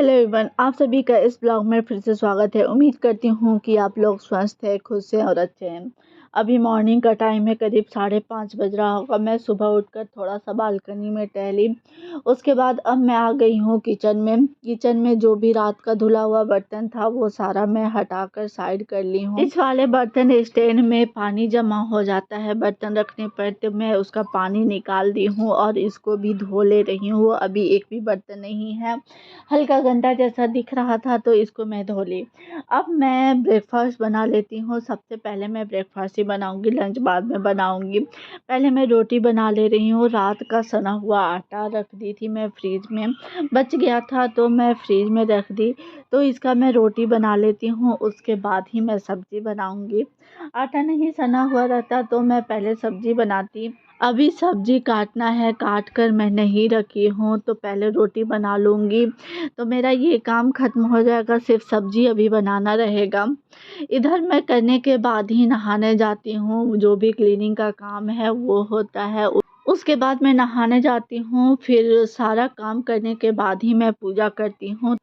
Hello everyone, आप सभी का इस ब्लॉग में फिर से स्वागत है। उम्मीद करती हूँ कि आप लोग स्वस्थ हैं, खुश हैं और अच्छे हैं। अभी मॉर्निंग का टाइम है, करीब 5:30 बज रहा होगा। मैं सुबह उठकर थोड़ा सा बालकनी में टहली। उसके बाद अब मैं आ गई हूँ किचन में जो भी रात का धुला हुआ बर्तन था वो सारा मैं हटाकर साइड कर ली हूँ। इस वाले बर्तन स्टैंड में पानी जमा हो जाता है बर्तन रखने पर, तो मैं उसका पानी निकाल दी हूँ और इसको भी धो ले रही हूँ। अभी एक भी बर्तन नहीं है, हल्का गंदा जैसा दिख रहा था तो इसको मैं धो ली। अब मैं ब्रेकफास्ट बना लेती हूँ। सबसे पहले मैं ब्रेकफास्ट ही बनाऊंगी, लंच बाद में बनाऊंगी। पहले मैं रोटी बना ले रही हूँ। रात का सना हुआ आटा रख दी थी मैं फ्रिज में, बच गया था तो मैं फ्रिज में रख दी। तो इसका मैं रोटी बना लेती हूँ, उसके बाद ही मैं सब्जी बनाऊंगी। आटा नहीं सना हुआ रहता तो मैं पहले सब्जी बनाती। अभी सब्जी काटना है, काट कर मैं नहीं रखी हूँ तो पहले रोटी बना लूँगी, तो मेरा ये काम ख़त्म हो जाएगा। सिर्फ सब्जी अभी बनाना रहेगा। इधर मैं करने के बाद ही नहाने जाती हूँ। जो भी क्लीनिंग का काम है वो होता है, उसके बाद मैं नहाने जाती हूँ। फिर सारा काम करने के बाद ही मैं पूजा करती हूँ,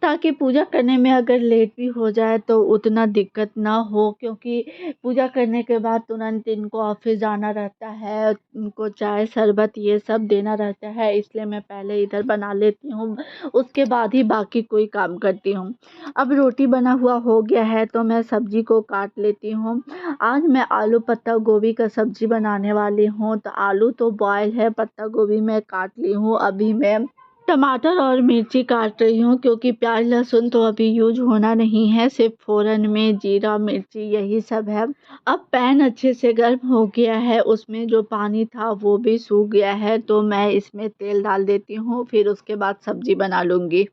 ताकि पूजा करने में अगर लेट भी हो जाए तो उतना दिक्कत ना हो, क्योंकि पूजा करने के बाद तुरंत इनको ऑफिस जाना रहता है, उनको चाय शरबत ये सब देना रहता है। इसलिए मैं पहले इधर बना लेती हूँ, उसके बाद ही बाकी कोई काम करती हूँ। अब रोटी बना हुआ हो गया है तो मैं सब्जी को काट लेती हूँ। आज मैं आलू पत्ता गोभी का सब्जी बनाने वाली हूँ, तो आलू तो बॉयल है, पत्ता गोभी मैं काट ली हूँ। अभी मैं टमाटर और मिर्ची काट रही हूँ, क्योंकि प्याज लहसुन तो अभी यूज होना नहीं है, सिर्फ फ़ौरन में जीरा मिर्ची यही सब है। अब पैन अच्छे से गर्म हो गया है, उसमें जो पानी था वो भी सूख गया है, तो मैं इसमें तेल डाल देती हूँ। फिर उसके बाद सब्जी बना लूँगी।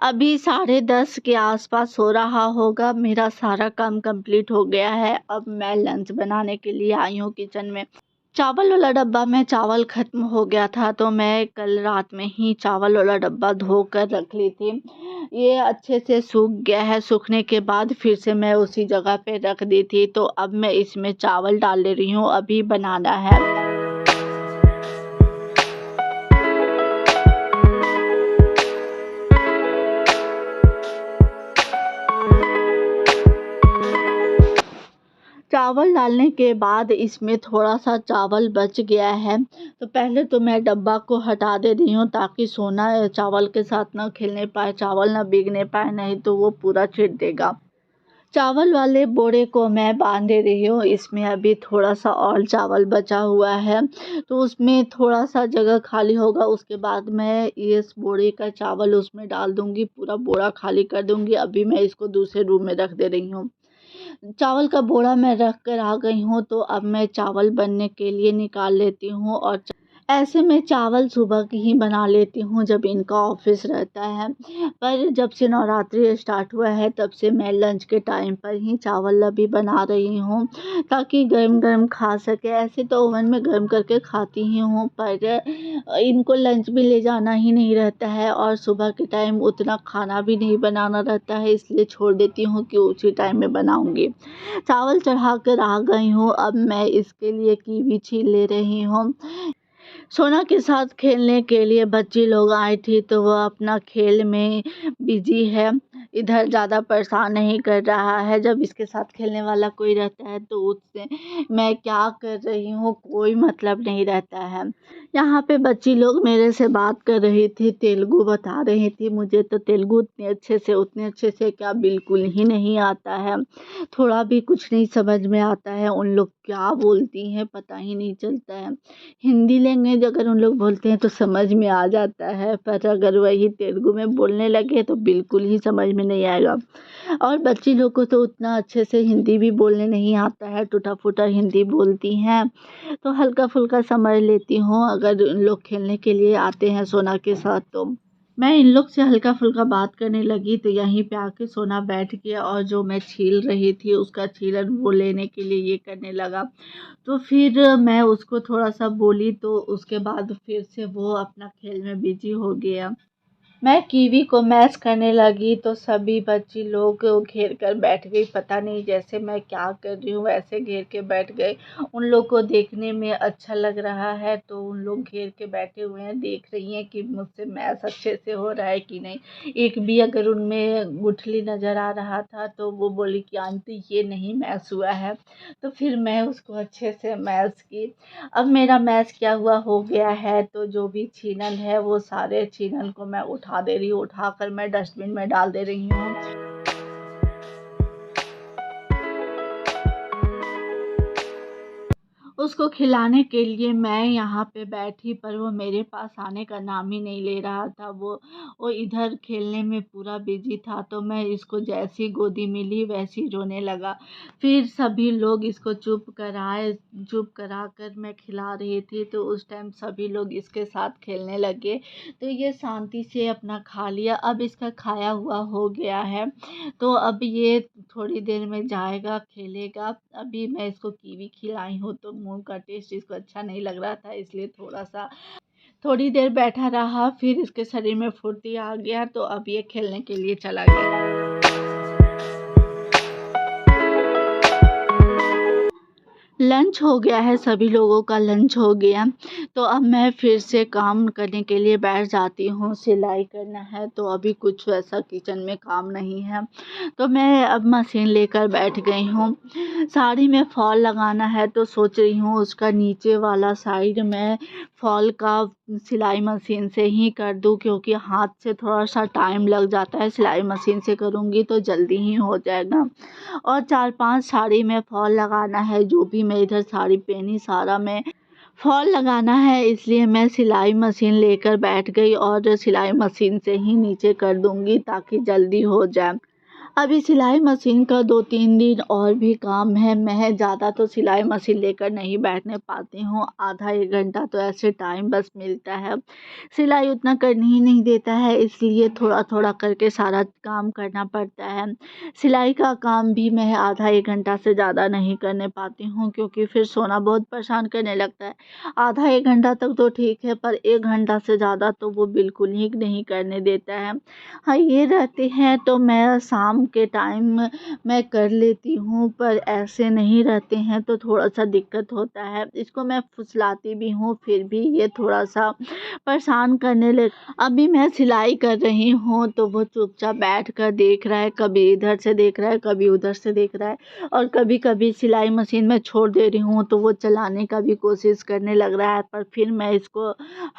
अभी 10:30 के आसपास हो रहा होगा। मेरा सारा काम कंप्लीट हो गया है। अब मैं लंच बनाने के लिए आई हूँ किचन में। चावल वाला डब्बा में चावल ख़त्म हो गया था तो मैं कल रात में ही चावल वाला डब्बा धो कर रख ली थी। ये अच्छे से सूख गया है। सूखने के बाद फिर से मैं उसी जगह पे रख दी थी, तो अब मैं इसमें चावल डाल ले रही हूँ, अभी बनाना है। चावल डालने के बाद इसमें थोड़ा सा चावल बच गया है, तो पहले तो मैं डब्बा को हटा दे रही हूँ, ताकि सोना चावल के साथ ना खेलने पाए, चावल ना भीगने पाए, नहीं तो वो पूरा छिट देगा। चावल वाले बोरे को मैं बांध दे रही हूँ। इसमें अभी थोड़ा सा और चावल बचा हुआ है, तो उसमें थोड़ा सा जगह खाली होगा। उसके बाद मैं इस बोरे का चावल उसमें डाल दूँगी, पूरा बोरा खाली कर दूँगी। अभी मैं इसको दूसरे रूम में रख दे रही हूँ। चावल का बोरा मैं रख कर आ गई हूँ, तो अब मैं चावल बनने के लिए निकाल लेती हूँ। और ऐसे में चावल सुबह की ही बना लेती हूँ जब इनका ऑफिस रहता है। पर जब से नवरात्रि स्टार्ट हुआ है तब से मैं लंच के टाइम पर ही चावल अभी बना रही हूँ, ताकि गर्म गर्म खा सके। ऐसे तो ओवन में गर्म करके खाती ही हूँ, पर इनको लंच भी ले जाना ही नहीं रहता है और सुबह के टाइम उतना खाना भी नहीं बनाना रहता है, इसलिए छोड़ देती हूँ कि उसी टाइम में बनाऊँगी। चावल चढ़ा कर आ गई हूँ। अब मैं इसके लिए कीवी छील ले रही हूँ। सोना के साथ खेलने के लिए बच्ची लोग आई थी, तो वह अपना खेल में बिजी है, इधर ज़्यादा परेशान नहीं कर रहा है। जब इसके साथ खेलने वाला कोई रहता है तो उससे मैं क्या कर रही हूँ कोई मतलब नहीं रहता है। यहाँ पे बच्ची लोग मेरे से बात कर रही थी, तेलुगु बता रही थी। मुझे तो तेलुगु उतने अच्छे से क्या बिल्कुल ही नहीं आता है, थोड़ा भी कुछ नहीं समझ में आता है। उन लोग क्या बोलती हैं पता ही नहीं चलता है। हिंदी लैंग्वेज अगर उन लोग बोलते हैं तो समझ में आ जाता है, पर अगर वही तेलुगु में बोलने लगे तो बिल्कुल ही समझ में नहीं आएगा। और बच्ची लोग को तो उतना अच्छे से हिंदी भी बोलने नहीं आता है, टूटा फूटा हिंदी बोलती हैं, तो हल्का फुल्का समझ लेती हूँ। अगर उन लोग खेलने के लिए आते हैं सोना के साथ, तो मैं इन लोग से हल्का फुल्का बात करने लगी, तो यहीं पे आके सोना बैठ गया और जो मैं छील रही थी उसका छीलन वो लेने के लिए ये करने लगा। तो फिर मैं उसको थोड़ा सा बोली, तो उसके बाद फिर से वो अपना खेल में बिजी हो गया। मैं कीवी को मैश करने लगी तो सभी बच्ची लोग घेर कर बैठ गई। पता नहीं जैसे मैं क्या कर रही हूँ वैसे घेर के बैठ गए। उन लोग को देखने में अच्छा लग रहा है तो उन लोग घेर के बैठे हुए हैं, देख रही हैं कि मुझसे मैश अच्छे से हो रहा है कि नहीं। एक भी अगर उनमें गुठली नज़र आ रहा था तो वो बोली कि आंटी ये नहीं मैश हुआ है। तो फिर मैं उसको अच्छे से मैश की। अब मेरा मैश क्या हुआ हो गया है तो जो भी छीलन है वो सारे छीलन को मैं उठा दे रही हूँ, उठाकर मैं डस्टबिन में डाल दे रही हूँ। उसको खिलाने के लिए मैं यहाँ पे बैठी पर वो मेरे पास आने का नाम ही नहीं ले रहा था। वो इधर खेलने में पूरा बिजी था तो मैं इसको जैसी गोदी मिली वैसी रोने लगा। फिर सभी लोग इसको चुप कराए, चुप कराकर मैं खिला रही थी तो उस टाइम सभी लोग इसके साथ खेलने लगे। तो ये शांति से अपना खा लिया। अब इसका खाया हुआ हो गया है तो अब ये थोड़ी देर में जाएगा, खेलेगा। अभी मैं इसको कीवी खिलाई हूँ तो मुँह का टेस्ट इसको अच्छा नहीं लग रहा था, इसलिए थोड़ी देर बैठा रहा, फिर इसके शरीर में फुर्ती आ गया तो अब ये खेलने के लिए चला गया। लंच हो गया है, सभी लोगों का लंच हो गया। तो अब मैं फिर से काम करने के लिए बैठ जाती हूँ। सिलाई करना है तो अभी कुछ वैसा किचन में काम नहीं है तो मैं अब मशीन लेकर बैठ गई हूँ। साड़ी में फॉल लगाना है तो सोच रही हूँ उसका नीचे वाला साइड में फॉल का सिलाई मशीन से ही कर दूँ, क्योंकि हाथ से थोड़ा सा टाइम लग जाता है। सिलाई मशीन से करूँगी तो जल्दी ही हो जाएगा। और 4-5 साड़ी में फॉल लगाना है, जो भी मैं इधर साड़ी पहनी सारा में फॉल लगाना है, इसलिए मैं सिलाई मशीन लेकर बैठ गई और सिलाई मशीन से ही नीचे कर दूंगी ताकि जल्दी हो जाए। अभी सिलाई मशीन का 2-3 दिन और भी काम है। मैं ज़्यादा तो सिलाई मशीन लेकर नहीं बैठने पाती हूँ, आधा 1 घंटा तो ऐसे टाइम बस मिलता है। सिलाई उतना करने ही नहीं देता है, इसलिए थोड़ा-थोड़ा करके सारा काम करना पड़ता है। सिलाई का काम भी मैं आधा 1 घंटा से ज़्यादा नहीं करने पाती हूँ, क्योंकि फिर सोना बहुत परेशान करने लगता है। आधा 1 घंटा तक तो ठीक है, पर 1 घंटा से ज़्यादा तो वो बिल्कुल ही नहीं करने देता है। हाँ, ये रहते हैं तो मैं शाम के टाइम मैं कर लेती हूँ, पर ऐसे नहीं रहते हैं तो थोड़ा-सा दिक्कत होता है। इसको मैं फुसलाती भी हूँ, फिर भी ये थोड़ा-सा परेशान करने लग अभी मैं सिलाई कर रही हूँ तो वो चुपचाप बैठकर देख रहा है, कभी इधर से देख रहा है, कभी उधर से देख रहा है। और कभी-कभी सिलाई मशीन मैं छोड़ दे रही हूँ तो वो चलाने का भी कोशिश करने लग रहा है, पर फिर मैं इसको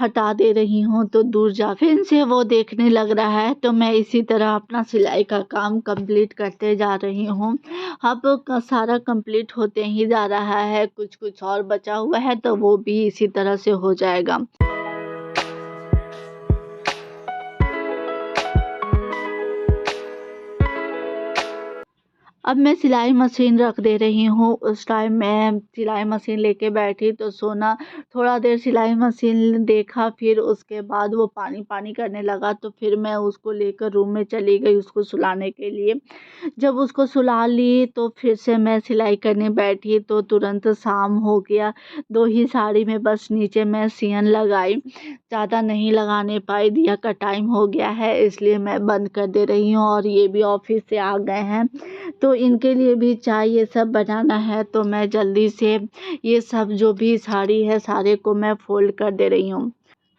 हटा दे रही हूँ तो दूर जा फिर से वो देखने लग रहा है। तो मैं इसी तरह अपना सिलाई का काम कंप्लीट करते जा रही हूँ। अब सारा कंप्लीट होते ही जा रहा है, कुछ-कुछ और बचा हुआ है तो वो भी इसी तरह से हो जाएगा। अब मैं सिलाई मशीन रख दे रही हूँ। उस टाइम मैं सिलाई मशीन लेके बैठी तो सोना थोड़ा देर सिलाई मशीन देखा, फिर उसके बाद वो पानी-पानी करने लगा तो फिर मैं उसको लेकर रूम में चली गई उसको सुलाने के लिए। जब उसको सुला ली तो फिर से मैं सिलाई करने बैठी तो तुरंत शाम हो गया। 2 ही साड़ी में बस नीचे मैं सियन लगाई, ज़्यादा नहीं लगाने पाई। दिया का टाइम हो गया है इसलिए मैं बंद कर दे रही हूँ और ये भी ऑफ़िस से आ गए हैं तो इनके लिए भी चाय ये सब बनाना है तो मैं जल्दी से ये सब जो भी साड़ी है सारे को मैं फ़ोल्ड कर दे रही हूँ।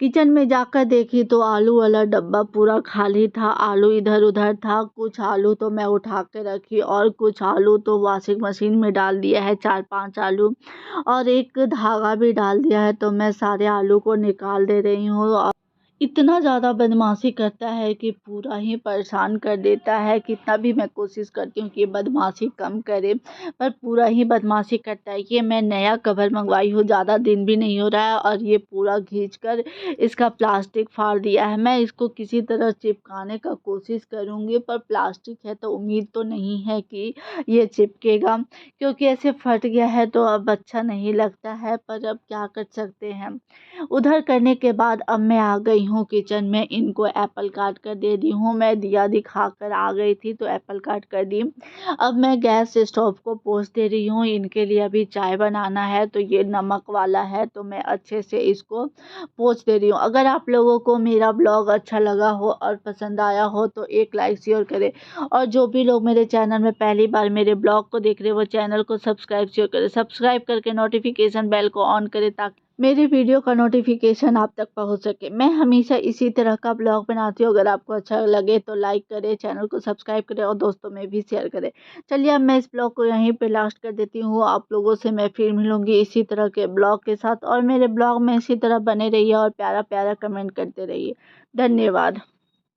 किचन में जाकर देखी तो आलू वाला डब्बा पूरा खाली था, आलू इधर-उधर था। कुछ आलू तो मैं उठा के रखी और कुछ आलू तो वॉशिंग मशीन में डाल दिया है, 4-5 आलू और एक धागा भी डाल दिया है तो मैं सारे आलू को निकाल दे रही हूँ। इतना ज़्यादा बदमाशी करता है कि पूरा ही परेशान कर देता है। कितना भी मैं कोशिश करती हूँ कि ये बदमाशी कम करे, पर पूरा ही बदमाशी करता है। ये मैं नया कवर मंगवाई हूँ, ज़्यादा दिन भी नहीं हो रहा है और ये पूरा खींच कर इसका प्लास्टिक फाड़ दिया है। मैं इसको किसी तरह चिपकाने का कोशिश करूँगी, पर प्लास्टिक है तो उम्मीद तो नहीं है कि ये चिपकेगा, क्योंकि ऐसे फट गया है तो अब अच्छा नहीं लगता है, पर अब क्या कर सकते हैं। उधर करने के बाद अब मैं आ गई हूँ हूँ किचन में, इनको एप्पल काट कर दे दी हूँ। मैं दिया दिखा कर आ गई थी तो एप्पल काट कर दी। अब मैं गैस स्टोव को पोंछ दे रही हूँ। इनके लिए अभी चाय बनाना है तो ये नमक वाला है तो मैं अच्छे से इसको पोंछ दे रही हूँ। अगर आप लोगों को मेरा ब्लॉग अच्छा लगा हो और पसंद आया हो तो एक लाइक शेयर करें, और जो भी लोग मेरे चैनल में पहली बार मेरे ब्लॉग को देख रहे हैं वो चैनल को सब्सक्राइब शेयर करें। सब्सक्राइब करके नोटिफिकेशन बेल को ऑन करें ताकि मेरी वीडियो का नोटिफिकेशन आप तक पहुंच सके। मैं हमेशा इसी तरह का ब्लॉग बनाती हूँ। अगर आपको अच्छा लगे तो लाइक करें, चैनल को सब्सक्राइब करें और दोस्तों में भी शेयर करें। चलिए अब मैं इस ब्लॉग को यहीं पे लास्ट कर देती हूँ। आप लोगों से मैं फिर मिलूंगी इसी तरह के ब्लॉग के साथ, और मेरे ब्लॉग में इसी तरह बने रहिए और प्यारा प्यारा कमेंट करते रहिए। धन्यवाद।